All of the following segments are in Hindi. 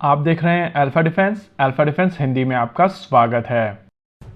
आप देख रहे हैं अल्फा डिफेंस हिंदी में आपका स्वागत है।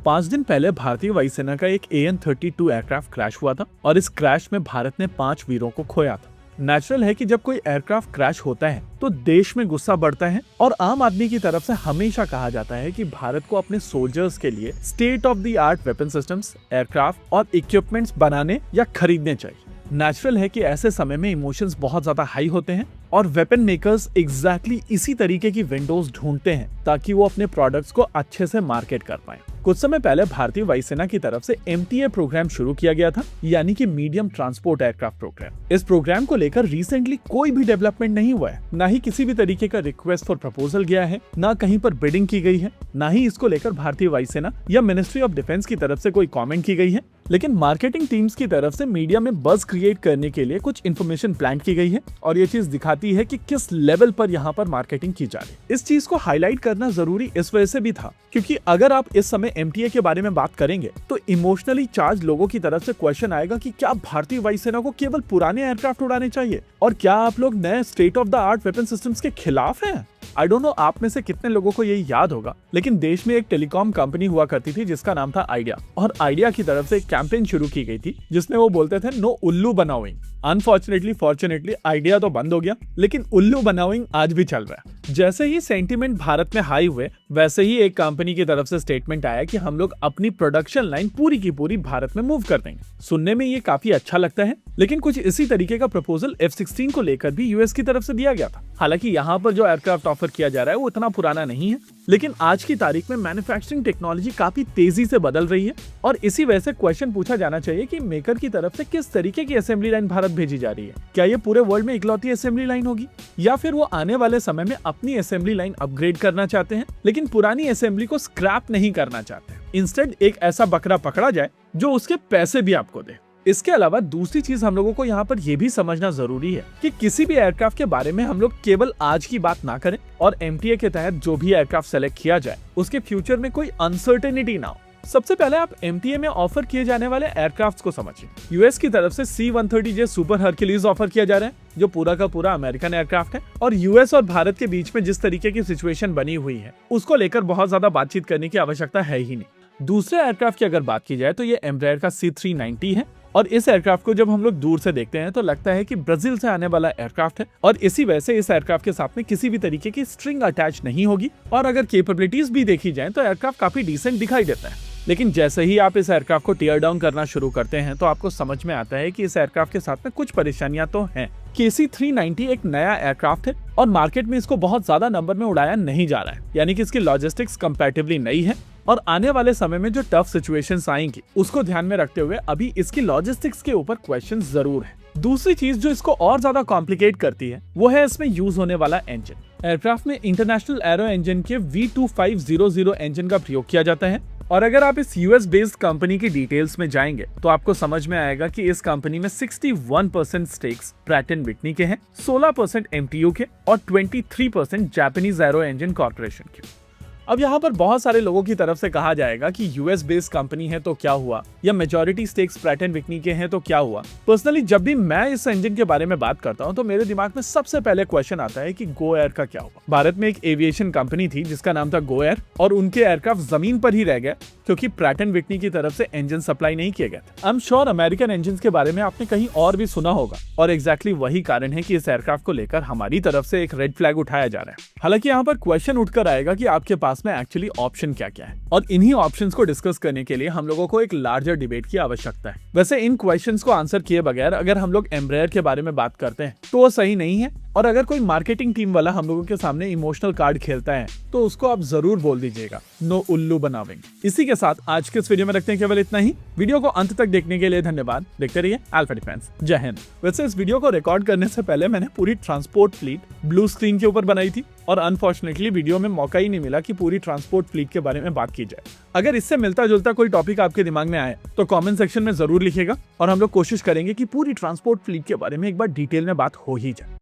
5 दिन पहले भारतीय वायुसेना का एक AN-32 एयरक्राफ्ट क्रैश हुआ था और इस क्रैश में भारत ने 5 वीरों को खोया था। नेचुरल है कि जब कोई एयरक्राफ्ट क्रैश होता है तो देश में गुस्सा बढ़ता है और आम आदमी की तरफ से हमेशा कहा जाता है कि भारत को अपने सोल्जर्स के लिए state of the art weapon systems, aircraft और इक्विपमेंट्स बनाने या खरीदने चाहिए। नेचुरल है कि ऐसे समय में इमोशंस बहुत ज्यादा हाई होते हैं और वेपन मेकर्स एग्जैक्टली इसी तरीके की विंडोज ढूंढते हैं ताकि वो अपने प्रोडक्ट्स को अच्छे से मार्केट कर पाएं। कुछ समय पहले भारतीय वायुसेना की तरफ से MTA प्रोग्राम शुरू किया गया था, यानी कि मीडियम ट्रांसपोर्ट एयरक्राफ्ट प्रोग्राम। इस प्रोग्राम को लेकर रिसेंटली कोई भी डेवलपमेंट नहीं हुआ है, ना ही किसी भी तरीके का रिक्वेस्ट फॉर प्रपोजल गया है, ना कहीं पर बिडिंग की गई है, ना ही इसको लेकर भारतीय वायुसेना या मिनिस्ट्री ऑफ डिफेंस की तरफ से कोई कॉमेंट की गई है। लेकिन मार्केटिंग टीम्स की तरफ से मीडिया में बज क्रिएट करने के लिए कुछ इन्फॉर्मेशन प्लान की गई है और ये चीज दिखाती है कि किस लेवल पर यहाँ पर मार्केटिंग की जा रही है। इस चीज को हाईलाइट करना जरूरी इस वजह से भी था क्योंकि अगर आप इस समय MTA के बारे में बात करेंगे तो इमोशनली चार्ज लोगों की तरफ से क्वेश्चन आएगा कि क्या भारतीय वायुसेना को केवल पुराने एयरक्राफ्ट उड़ाने चाहिए और क्या आप लोग नए state of the art weapon systems के खिलाफ हैं। आई डोंट नो आप में से कितने लोगों को ये याद होगा, लेकिन देश में एक टेलीकॉम कंपनी हुआ करती थी जिसका नाम था आइडिया और आइडिया की तरफ से एक कैंपेन शुरू की गई थी जिसमें वो बोलते थे नो उल्लू बनाओइंग। अनफॉर्चुनेटली फॉर्चुनेटली आइडिया तो बंद हो गया, लेकिन उल्लू बनाओइंग आज भी चल रहा है। जैसे ही सेंटीमेंट भारत में हाई हुए वैसे ही एक कंपनी की तरफ से स्टेटमेंट आया कि हम लोग अपनी प्रोडक्शन लाइन पूरी की पूरी भारत में मूव कर देंगे। सुनने में ये काफी अच्छा लगता है, लेकिन कुछ इसी तरीके का प्रपोजल F-16 को लेकर भी US की तरफ से दिया गया था। हालांकि यहाँ पर जो एयरक्राफ्ट ऑफर किया जा रहा है वो इतना पुराना नहीं है, लेकिन आज की तारीख में मैन्युफैक्चरिंग टेक्नोलॉजी काफी तेजी से बदल रही है और इसी वजह से क्वेश्चन पूछा जाना चाहिए कि मेकर की तरफ से किस तरीके की असेंबली लाइन भारत भेजी जा रही है। क्या ये पूरे वर्ल्ड में इकलौती असेंबली लाइन होगी या फिर वो आने वाले समय में अपनी असेंबली लाइन अपग्रेड करना चाहते हैं लेकिन पुरानी असेंबली को स्क्रैप नहीं करना चाहते। इंस्टेड एक ऐसा बकरा पकड़ा जाए जो उसके पैसे भी आपको दे। इसके अलावा दूसरी चीज हम लोगों को यहाँ पर यह भी समझना जरूरी है कि किसी भी एयरक्राफ्ट के बारे में हम लोग केवल आज की बात ना करें और MTA के तहत जो भी एयरक्राफ्ट सेलेक्ट किया जाए उसके फ्यूचर में कोई अनसर्टेनिटी ना हो। सबसे पहले आप MTA में ऑफर किए जाने वाले एयरक्राफ्ट को समझिए। US की तरफ से C-130J सुपर हरक्यूलिस ऑफर किया जा रहा है जो पूरा का पूरा अमेरिकन एयरक्राफ्ट है और US और भारत के बीच में जिस तरीके की सिचुएशन बनी हुई है उसको लेकर बहुत ज्यादा बातचीत करने की आवश्यकता है ही नहीं। दूसरे एयरक्राफ्ट की अगर बात की जाए तो ये एम्ब्रायर का C-390 है और इस एयरक्राफ्ट को जब हम लोग दूर से देखते हैं तो लगता है कि ब्राजील से आने वाला एयरक्राफ्ट है और इसी वजह से इस एयरक्राफ्ट के साथ में किसी भी तरीके की स्ट्रिंग अटैच नहीं होगी और अगर कैपेबिलिटीज भी देखी जाए तो एयरक्राफ्ट काफी डिसेंट दिखाई देता है। लेकिन जैसे ही आप इस एयरक्राफ्ट को टीयर डाउन करना शुरू करते हैं तो आपको समझ में आता है कि इस एयरक्राफ्ट के साथ में कुछ परेशानियां तो हैं। KC-390 एक नया एयरक्राफ्ट है और मार्केट में इसको बहुत ज्यादा नंबर में उड़ाया नहीं जा रहा है, यानी कि इसकी लॉजिस्टिक्स कंपैरेटिवली नई है और आने वाले समय में जो टफ सिचुएशंस आएंगी उसको ध्यान में रखते हुए अभी इसकी लॉजिस्टिक्स के ऊपर क्वेश्चंस जरूर है। दूसरी चीज जो इसको और ज्यादा कॉम्प्लिकेट करती है वो है इसमें यूज होने वाला इंजन। एयरक्राफ्ट में इंटरनेशनल एरो इंजन के V2500 इंजन का प्रयोग किया जाता है और अगर आप इस US बेस्ड कंपनी की डिटेल्स में जाएंगे तो आपको समझ में आएगा कि इस कंपनी में 61% स्टेक्स प्रैट एंड विटनी के हैं, 16% MTU के और 23% जापानीज एरो इंजन कॉर्पोरेशन के। अब यहाँ पर बहुत सारे लोगों की तरफ से कहा जाएगा कि US बेस्ड कंपनी है तो क्या हुआ, या majority stakes Pratt and Whitney के हैं तो क्या हुआ। पर्सनली जब भी मैं इस इंजन के बारे में बात करता हूँ तो मेरे दिमाग में सबसे पहले क्वेश्चन आता है कि गो एयर का क्या हुआ। भारत में एक एविएशन कंपनी थी जिसका नाम था गो एयर और उनके एयरक्राफ्ट जमीन पर ही रह गए क्योंकि प्रैट एंड विटनी की तरफ से इंजन सप्लाई नहीं किए गए थे। I am sure American engine के बारे में आपने कहीं और भी सुना होगा और एग्जैक्टली वही कारण है कि इस एयरक्राफ्ट को लेकर हमारी तरफ से एक रेड फ्लैग उठाया जा रहा है। हालांकि यहाँ पर क्वेश्चन उठकर आएगा कि आपके पास में एक्चुअली ऑप्शन क्या क्या है और इन्हीं ऑप्शंस को डिस्कस करने के लिए हम लोगों को एक लार्जर डिबेट की आवश्यकता है। वैसे इन क्वेश्चंस को आंसर किए बगैर अगर हम लोग एम्ब्रायर के बारे में बात करते हैं तो वो सही नहीं है और अगर कोई मार्केटिंग टीम वाला हम लोगों के सामने इमोशनल कार्ड खेलता है तो उसको आप जरूर बोल दीजिएगा नो उल्लू बनावेंगे। इसी के साथ आज के इस वीडियो में रखते हैं केवल इतना ही। वीडियो को अंत तक देखने के लिए धन्यवाद। देखते रहिए अल्फा डिफेंस। जय हिंद। वैसे इस वीडियो को रिकॉर्ड करने से पहले मैंने पूरी ट्रांसपोर्ट फ्लीट ब्लू स्क्रीन के ऊपर बनाई थी और अनफॉर्चुनेटली वीडियो में मौका ही नहीं मिला कि पूरी ट्रांसपोर्ट फ्लीट के बारे में बात की जाए। अगर इससे मिलता जुलता कोई टॉपिक आपके दिमाग में आए तो कमेंट सेक्शन में जरूर लिखिएगा और हम लोग कोशिश करेंगे कि पूरी ट्रांसपोर्ट फ्लीट के बारे में एक बार डिटेल में बात हो ही जाए।